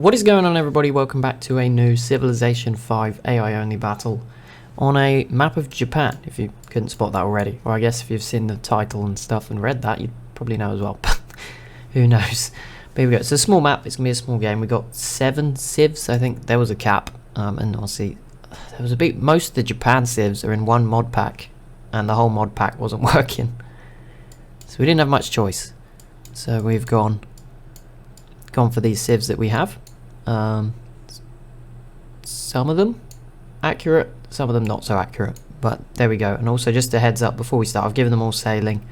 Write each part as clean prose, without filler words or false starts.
What is going on, everybody? Welcome back to a new Civilization 5 AI only battle on a map of Japan, if you couldn't spot that already. Or I guess if you've seen the title and stuff and read that, you'd probably know as well. Who knows? But here we go. It's a small map. It's going to be a small game. We got 7 civs. I think there was a cap. And obviously, there was a bit. Most of the Japan civs are in one mod pack. And the whole mod pack wasn't working. So we didn't have much choice. So we've gone for these civs that we have. Some of them accurate, some of them not so accurate, but there we go. And also, just a heads up before we start, I've given them all sailing,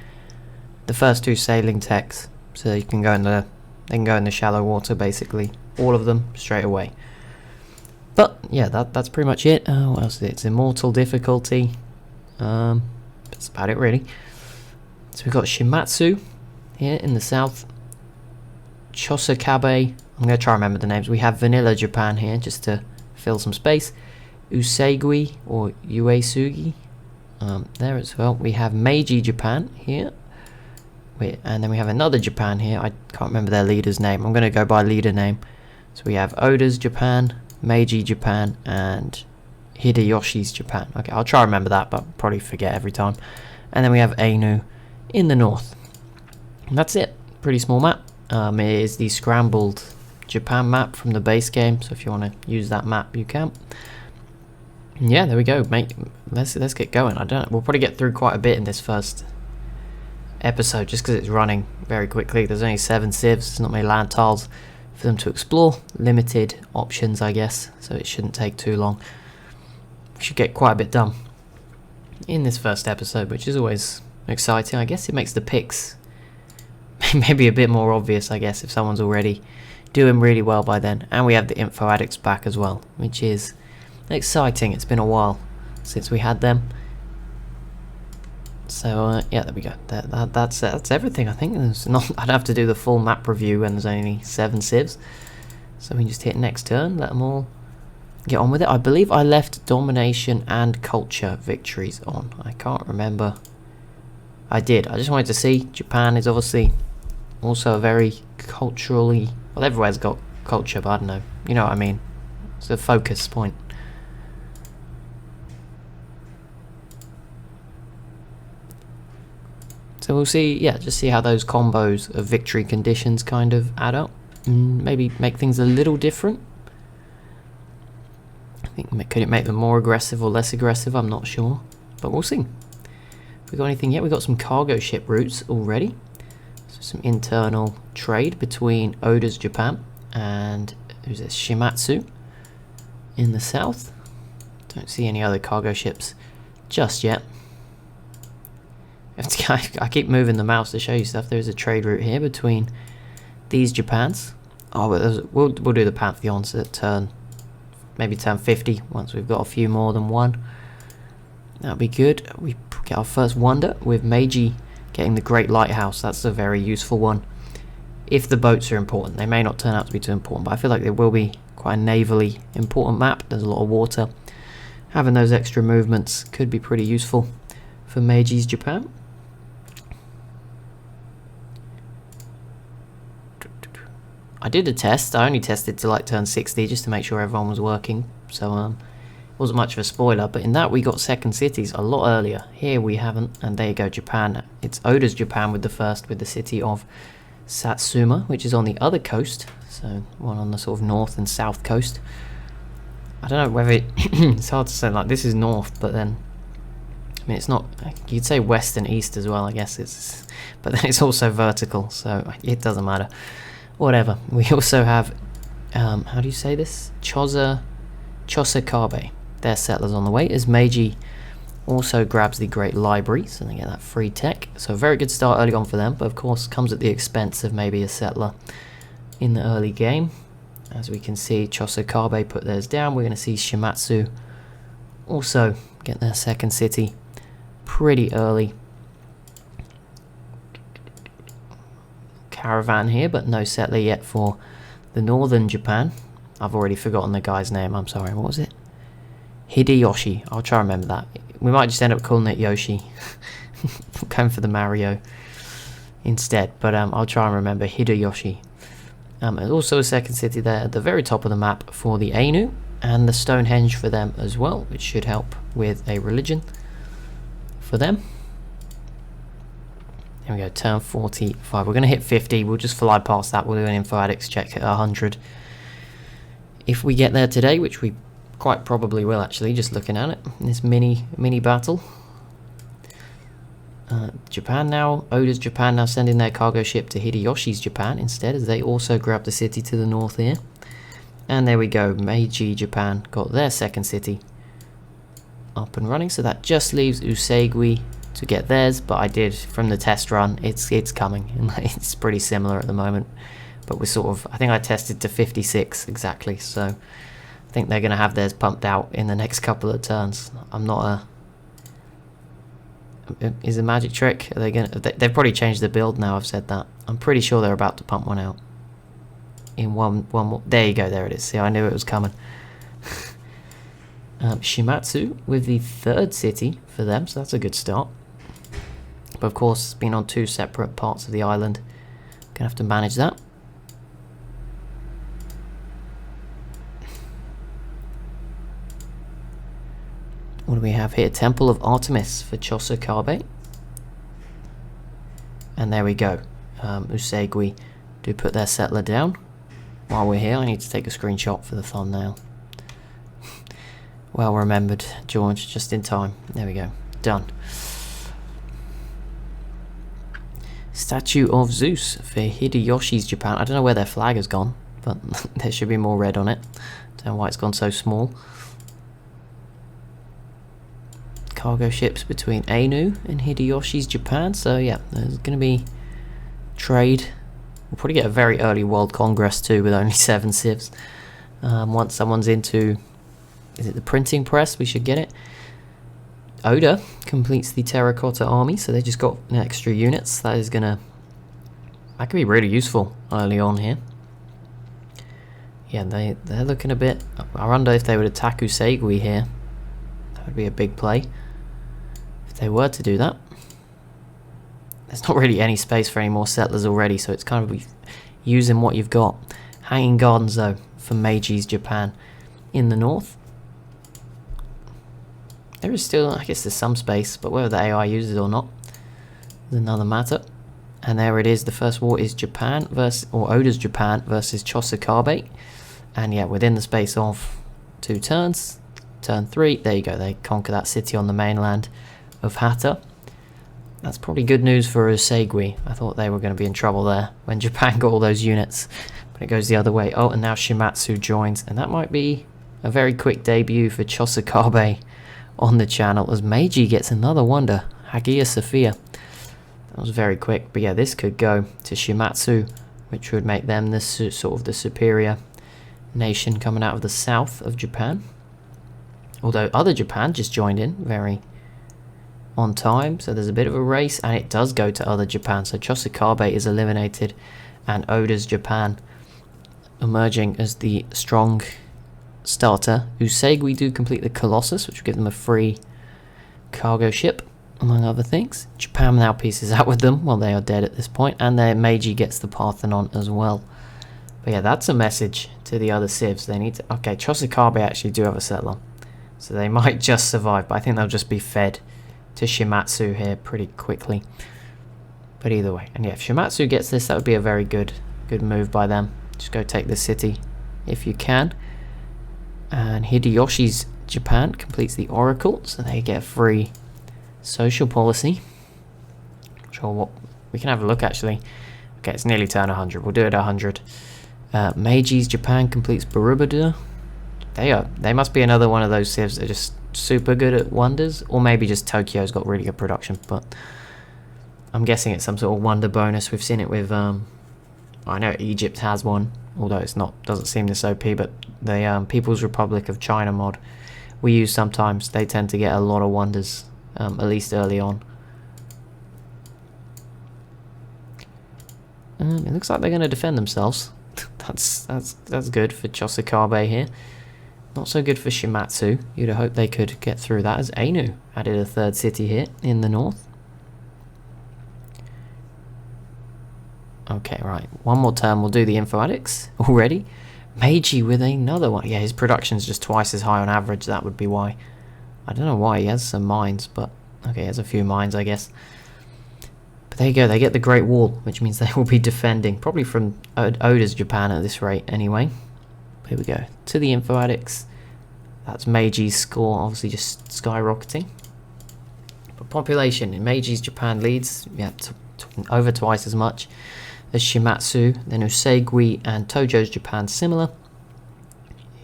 the first 2 sailing techs, so you can go in the they can go in the shallow water, basically all of them straight away. But yeah, that's pretty much it. What else is it? It's immortal difficulty. That's about it, really. So we've got Shimatsu here in the south, Chosakabe. I'm going to try and remember the names. We have Vanilla Japan here, just to fill some space. Usegui, or Uesugi, there as well. We have Meiji Japan here. And then we have another Japan here. I can't remember their leader's name. I'm going to go by leader name. So we have Oda's Japan, Meiji Japan, and Hideyoshi's Japan. Okay, I'll try and remember that, but I'll probably forget every time. And then we have Ainu in the north. And that's it. Pretty small map. It is the scrambled Japan map from the base game, so if you want to use that map, you can. And yeah, there we go. Let's get going. I don't know. We'll probably get through quite a bit in this first episode, just because it's running very quickly. There's only 7 civs. There's not many land tiles for them to explore. Limited options, I guess, so it shouldn't take too long. We should get quite a bit done in this first episode, which is always exciting. I guess it makes the picks maybe a bit more obvious, I guess, if someone's already doing really well by then. And we have the info addicts back as well, which is exciting. It's been a while since we had them. So yeah, there we go. That's everything. I think there's not. I'd have to do the full map review when there's only 7 civs. So we can just hit next turn. Let them all get on with it. I believe I left domination and culture victories on. I can't remember. I did. I just wanted to see. Japan is obviously also a very culturally, well, everywhere's got culture, but I don't know, you know what I mean. It's a focus point. So we'll see, yeah, just see how those combos of victory conditions kind of add up, and maybe make things a little different. I think, could it make them more aggressive or less aggressive? I'm not sure, but we'll see. We got anything yet? We got some cargo ship routes already. So some internal trade between Oda's Japan and who's this? Shimatsu in the south. Don't see any other cargo ships just yet. I keep moving the mouse to show you stuff. There's a trade route here between these Japans. Oh, but we'll do the Pantheons at turn, maybe turn 50 once we've got a few more than one. That'll be good. We get our first wonder with Meiji getting the Great Lighthouse. That's a very useful one. If the boats are important, they may not turn out to be too important, but I feel like they will be quite a navally important map. There's a lot of water. Having those extra movements could be pretty useful for Meiji's Japan. I did a test. I only tested to like turn 60 just to make sure everyone was working. So wasn't much of a spoiler, but in that we got second cities a lot earlier. Here we haven't, and there you go, Japan. It's Oda's Japan with the first, with the city of Satsuma, which is on the other coast, so one on the sort of north and south coast. I don't know whether it's hard to say, like, this is north, but then, I mean, it's not, you'd say west and east as well, I guess, but then it's also vertical, so it doesn't matter. Whatever. We also have, how do you say this? Chosakabe. Their settlers on the way, as Meiji also grabs the Great Library, so they get that free tech. So a very good start early on for them, but of course comes at the expense of maybe a settler in the early game. As we can see, Chosakabe put theirs down. We're going to see Shimatsu also get their second city pretty early. Caravan here, but no settler yet for the northern Japan. I've already forgotten the guy's name, I'm sorry, what was it? Hideyoshi, I'll try and remember that. We might just end up calling it Yoshi. Going for the Mario instead, but I'll try and remember Hideyoshi. There's also a second city there at the very top of the map for the Ainu, and the Stonehenge for them as well, which should help with a religion for them. There we go, turn 45. We're going to hit 50. We'll just fly past that. We'll do an info addicts check at 100. If we get there today, which we quite probably will actually, just looking at it, this mini battle. Japan now, Oda's Japan now sending their cargo ship to Hideyoshi's Japan instead, as they also grab the city to the north here. And there we go, Meiji Japan got their second city up and running, so that just leaves Usegui to get theirs, but I did, from the test run, it's coming, and it's pretty similar at the moment, but we're sort of, I think I tested to 56 exactly, so I think they're going to have theirs pumped out in the next couple of turns. I'm not is a magic trick, are they going to, they've probably changed the build now I've said that. I'm pretty sure they're about to pump one out in one more, there you go, there it is, see, I knew it was coming. Shimatsu with the third city for them, so that's a good start. But of course, it's been on two separate parts of the island. Gonna have to manage that. What do we have here? Temple of Artemis for Chosokabe. And there we go. Usegui do put their settler down. While we're here, I need to take a screenshot for the thumbnail. Well remembered, George, just in time. There we go. Done. Statue of Zeus for Hideyoshi's Japan. I don't know where their flag has gone, but there should be more red on it. Don't know why it's gone so small. Cargo ships between Ainu and Hideyoshi's Japan. So yeah, there's going to be trade. We'll probably get a very early World Congress too, with only 7 civs. Once someone's into, is it the printing press? We should get it. Oda completes the terracotta army, so they just got extra units. That could be really useful early on here. Yeah, they're looking a bit, I wonder if they would attack Usegui here. That would be a big play if they were to do that. There's not really any space for any more settlers already, so it's kind of using what you've got. Hanging Gardens though for Meiji's Japan in the north. There is still, I guess there's some space, but whether the AI uses it or not is another matter. And there it is, the first war is Japan versus, or Oda's Japan versus Chosokabe. And yeah, within the space of 2 turns, turn 3, there you go, they conquer that city on the mainland of Hatta. That's probably good news for Usegui. I thought they were going to be in trouble there when Japan got all those units, but it goes the other way. Oh, and now Shimatsu joins, and that might be a very quick debut for Chosokabe on the channel, as Meiji gets another wonder, Hagia Sophia. That was very quick, but yeah, this could go to Shimatsu, which would make them the sort of the superior nation coming out of the south of Japan. Although other Japan just joined in very on time, so there's a bit of a race, and it does go to other Japan. So Chosokabe is eliminated, and Oda's Japan emerging as the strong starter. Usegui do complete the Colossus, which will give them a free cargo ship, among other things. Japan now pieces out with them, well, they are dead at this point, and their Meiji gets the Parthenon as well. But yeah, that's a message to the other civs. They need to, okay, Chosokabe actually do have a settler, so they might just survive, but I think they'll just be fed to Shimatsu here pretty quickly. But either way, and yeah, if Shimatsu gets this, that would be a very good move by them. Just go take the city if you can. And Hideyoshi's Japan completes the Oracle, so they get free social policy. Not sure what, we can have a look actually. Okay, it's nearly turn 100, we'll do it at 100. Meiji's Japan completes Borobudur. They must be another one of those civs that are just super good at wonders, or maybe just Tokyo's got really good production, but I'm guessing it's some sort of wonder bonus. We've seen it with I know Egypt has one, although it's not, doesn't seem this OP, but the People's Republic of China mod we use sometimes, they tend to get a lot of wonders, at least early on. It looks like they're going to defend themselves. that's good for Chosokabe here. Not so good for Shimatsu. You'd have hoped they could get through that, as Ainu added a 3rd city here in the north. Okay, right. One more turn, we'll do the Info Addicts already. Meiji with another one. Yeah, his production's just twice as high on average. That would be why. I don't know why. He has some mines, but okay, he has a few mines, I guess. But there you go. They get the Great Wall, which means they will be defending. Probably from Oda's Japan at this rate anyway. Here we go. To the Info Addicts. That's Meiji's score, obviously just skyrocketing. But population in Meiji's Japan leads, yeah, over twice as much as Shimatsu. Then Usegui and Tojo's Japan similar.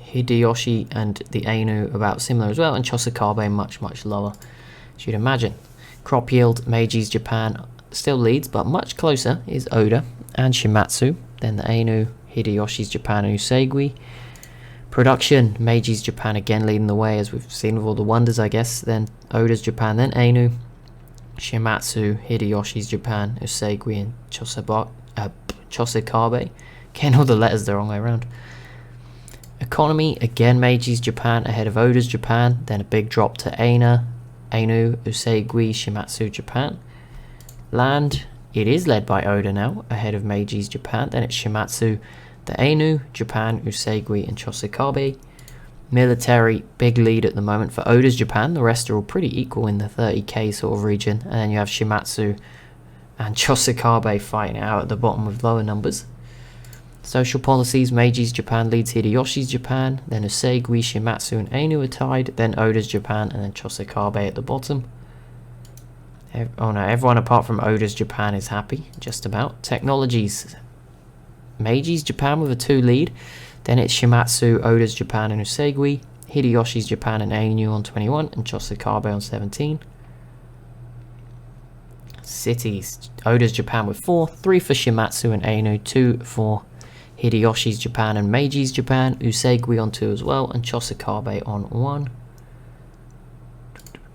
Hideyoshi and the Ainu about similar as well, and Chosokabe much lower, as you'd imagine. Crop yield, Meiji's Japan still leads, but much closer is Oda and Shimatsu. Then the Ainu, Hideyoshi's Japan, and Usegui. Production, Meiji's Japan again leading the way, as we've seen with all the wonders, I guess. Then Oda's Japan, then Ainu, Shimatsu, Hideyoshi's Japan, Usegui, and Chosokabe. Again, all the letters the wrong way around. Economy, again Meiji's Japan ahead of Oda's Japan, then a big drop to Ainu, Usegui, Shimatsu, Japan. Land, it is led by Oda now, ahead of Meiji's Japan, then it's Shimatsu, the Ainu, Japan, Usegui, and Chosokabe. Military, big lead at the moment for Oda's Japan, the rest are all pretty equal in the 30k sort of region, and then you have Shimatsu and Chosokabe fighting out at the bottom with lower numbers. Social policies, Meiji's Japan leads Hideyoshi's Japan, then Usegui, Shimatsu, and Ainu are tied, then Oda's Japan, and then Chosokabe at the bottom. Oh no, everyone apart from Oda's Japan is happy, just about. Technologies, Meiji's Japan with a 2 lead, then it's Shimatsu, Oda's Japan, and Usegui, Hideyoshi's Japan and Ainu on 21, and Chosokabe on 17. Cities, Oda's Japan with 4, 3 for Shimatsu and Ainu, 2 for Hideyoshi's Japan and Meiji's Japan, Usegui on 2 as well, and Chosokabe on 1.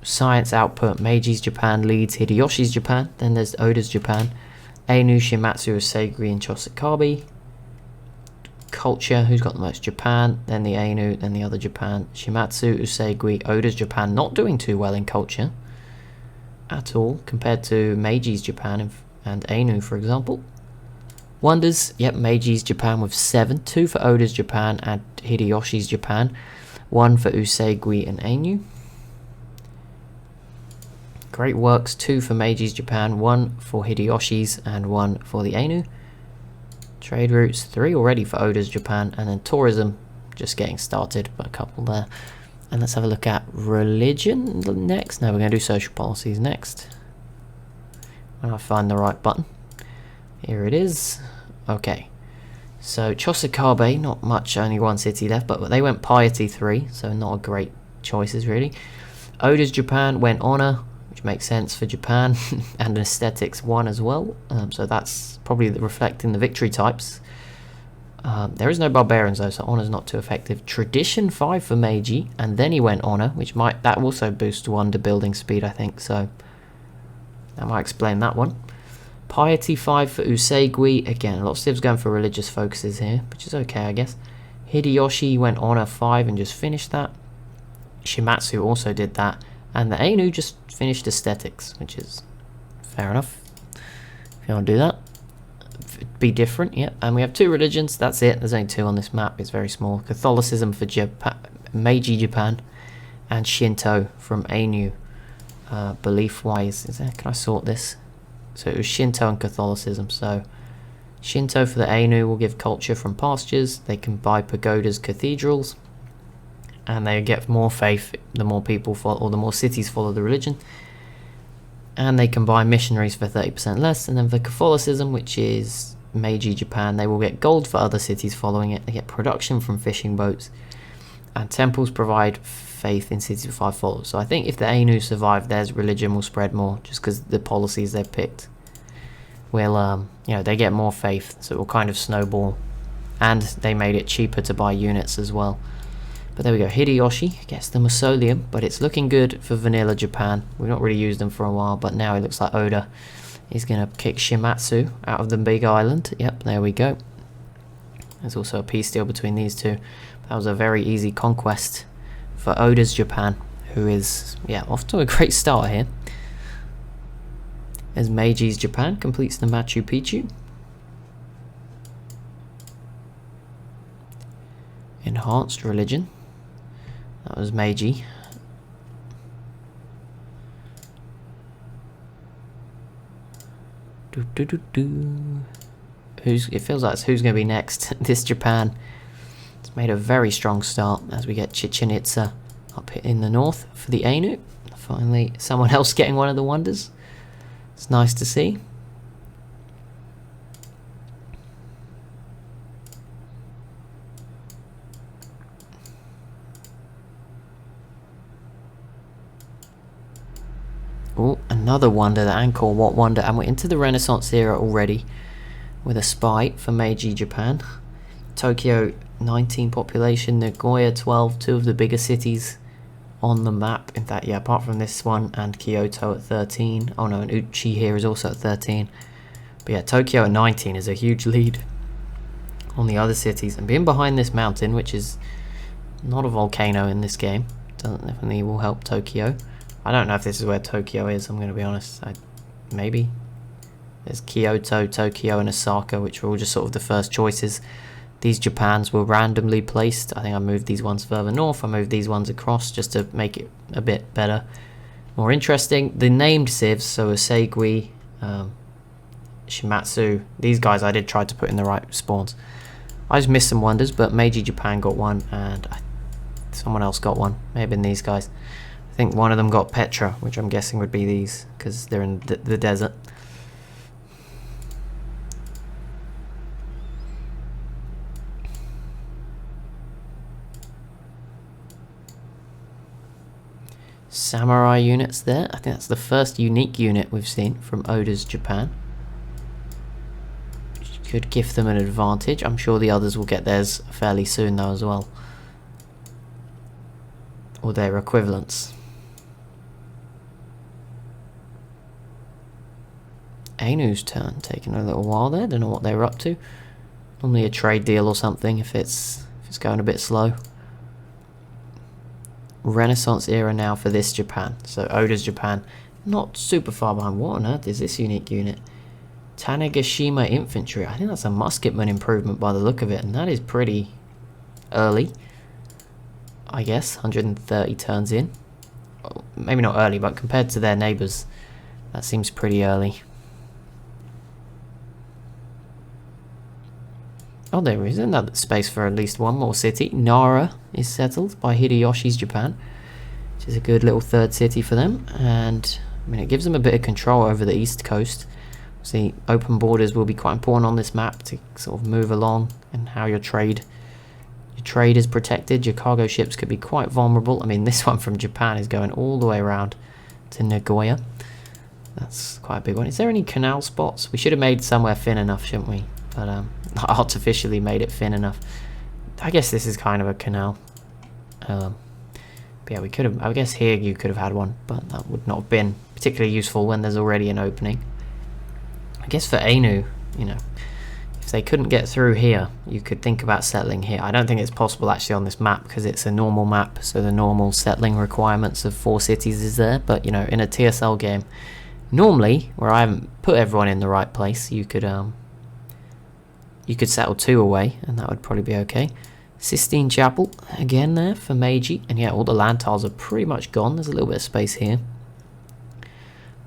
Science output, Meiji's Japan leads Hideyoshi's Japan, then there's Oda's Japan, Ainu, Shimatsu, Usegui, and Chosokabe. Culture, who's got the most? Japan, then the Ainu, then the other Japan, Shimatsu, Usegui, Oda's Japan not doing too well in culture at all compared to Meiji's Japan and Ainu, for example. Wonders, yep, Meiji's Japan with 7, 2 for Oda's Japan and Hideyoshi's Japan, 1 for Usegui and Ainu. Great works, 2 for Meiji's Japan, 1 for Hideyoshi's and 1 for the Ainu. Trade routes, 3 already for Oda's Japan, and then tourism just getting started, but a couple there. And let's have a look at religion next. No, we're going to do social policies next. When I find the right button. Here it is. Okay. So Chosokabe, not much, only 1 city left, but they went piety 3, so not a great choices really. Oda's Japan went honor, which makes sense for Japan, and aesthetics 1 as well. So that's probably reflecting the victory types. There is no barbarians though, so honor's not too effective. Tradition 5 for Meiji, and then he went honor, which might also boost wonder building speed, I think. So that might explain that one. Piety 5 for Usegui. Again, a lot of civs going for religious focuses here, which is okay, I guess. Hideyoshi went honor 5 and just finished that. Shimatsu also did that, and the Ainu just finished aesthetics, which is fair enough. If you want to do that, be different, yeah. And we have 2 religions, that's it. There's only 2 on this map, it's very small. Catholicism for Meiji Japan, and Shinto from Ainu. Belief wise, can I sort this? So it was Shinto and Catholicism. So Shinto for the Ainu will give culture from pastures. They can buy pagodas, cathedrals, and they get more faith the more people follow, or the more cities follow the religion. And they can buy missionaries for 30% less. And then for Catholicism, which is Meiji Japan, they will get gold for other cities following it. They get production from fishing boats, and temples provide faith in cities with 5 followers. So I think if the Ainu survive, their religion will spread more, just because the policies they've picked will, they get more faith, so it will kind of snowball. And they made it cheaper to buy units as well. But there we go, Hideyoshi gets the mausoleum, but it's looking good for vanilla Japan. We've not really used them for a while, but now it looks like Oda is going to kick Shimatsu out of the big island. Yep, there we go. There's also a peace deal between these two. That was a very easy conquest for Oda's Japan, who is, off to a great start here. As Meiji's Japan completes the Machu Picchu. Enhanced religion. That was Meiji. It feels like it's who's going to be next. This Japan. It's made a very strong start as we get Chichen Itza up in the north for the Ainu. Finally, someone else getting one of the wonders. It's nice to see. Oh, another wonder, the Angkor Wat wonder, and we're into the Renaissance era already with a spy for Meiji Japan. Tokyo 19 population, Nagoya 12, two of the bigger cities on the map. In fact, yeah, apart from this one and Kyoto at 13. Oh no, and Uchi here is also at 13. But yeah, Tokyo at 19 is a huge lead on the other cities, and being behind this mountain, which is not a volcano in this game, definitely will help Tokyo. I don't know if this is where Tokyo is, I'm going to be honest. Maybe. There's Kyoto, Tokyo, and Osaka, which were all just sort of the first choices. These Japans were randomly placed. I think I moved these ones further north. I moved these ones across just to make it a bit better, more interesting. The named civs, so Osegui, Shimatsu, these guys I did try to put in the right spawns. I just missed some wonders, but Meiji Japan got one, and someone else got one. May have been these guys. I think one of them got Petra, which I'm guessing would be these, because they're in the desert. Samurai units there. I think that's the first unique unit we've seen from Oda's Japan. Which could give them an advantage. I'm sure the others will get theirs fairly soon though as well. Or their equivalents. Ainu's turn, taking a little while there. Don't know what they were up to. Normally a trade deal or something if it's going a bit slow. Renaissance era now for this Japan. So Oda's Japan, not super far behind. What on earth is this unique unit? Tanegashima Infantry. I think that's a musketman improvement by the look of it, and that is pretty early. I guess 130 turns in. Well, maybe not early, but compared to their neighbours, that seems pretty early. Oh, there is another space for at least one more city. Nara is settled by Hideyoshi's Japan, which is a good little third city for them. And I mean, it gives them a bit of control over the east coast. See, open borders will be quite important on this map to sort of move along, and how your trade is protected. Your cargo ships could be quite vulnerable. I mean, this one from Japan is going all the way around to Nagoya. That's quite a big one. Is there any canal spots? We should have made somewhere thin enough, shouldn't we? But artificially made it thin enough. I guess this is kind of a canal. But yeah, we could have. I guess here you could have had one, but that would not have been particularly useful when there's already an opening. I guess for Ainu, you know, if they couldn't get through here, you could think about settling here. I don't think it's possible actually on this map because it's a normal map, so the normal settling requirements of 4 cities is there. But you know, in a TSL game, normally where I haven't put everyone in the right place, you could settle 2 away, and that would probably be okay. Sistine Chapel, again there for Meiji. And yeah, all the land tiles are pretty much gone. There's a little bit of space here.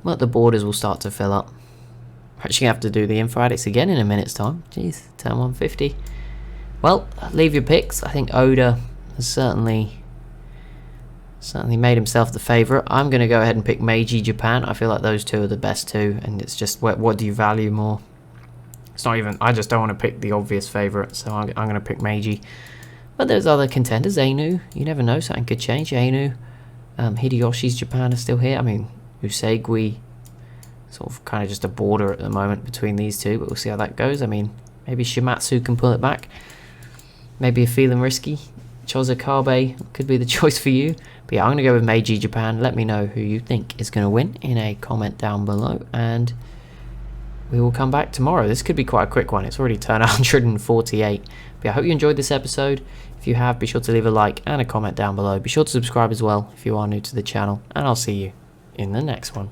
But the borders will start to fill up. We're actually going to have to do the info addicts again in a minute's time. Jeez, turn 150. Well, leave your picks. I think Oda has certainly made himself the favourite. I'm going to go ahead and pick Meiji Japan. I feel like those two are the best two, and it's just what do you value more? It's not even, I just don't want to pick the obvious favourite, so I'm going to pick Meiji. But there's other contenders. Ainu, you never know, something could change. Ainu, Hideyoshi's Japan is still here. I mean, Usegui, sort of kind of just a border at the moment between these two, but we'll see how that goes. I mean, maybe Shimatsu can pull it back. Maybe a feeling risky. Chozukabe could be the choice for you. But yeah, I'm going to go with Meiji Japan. Let me know who you think is going to win in a comment down below, and we will come back tomorrow. This could be quite a quick one. It's already turned 148. But yeah, I hope you enjoyed this episode. If you have, be sure to leave a like and a comment down below. Be sure to subscribe as well if you are new to the channel. And I'll see you in the next one.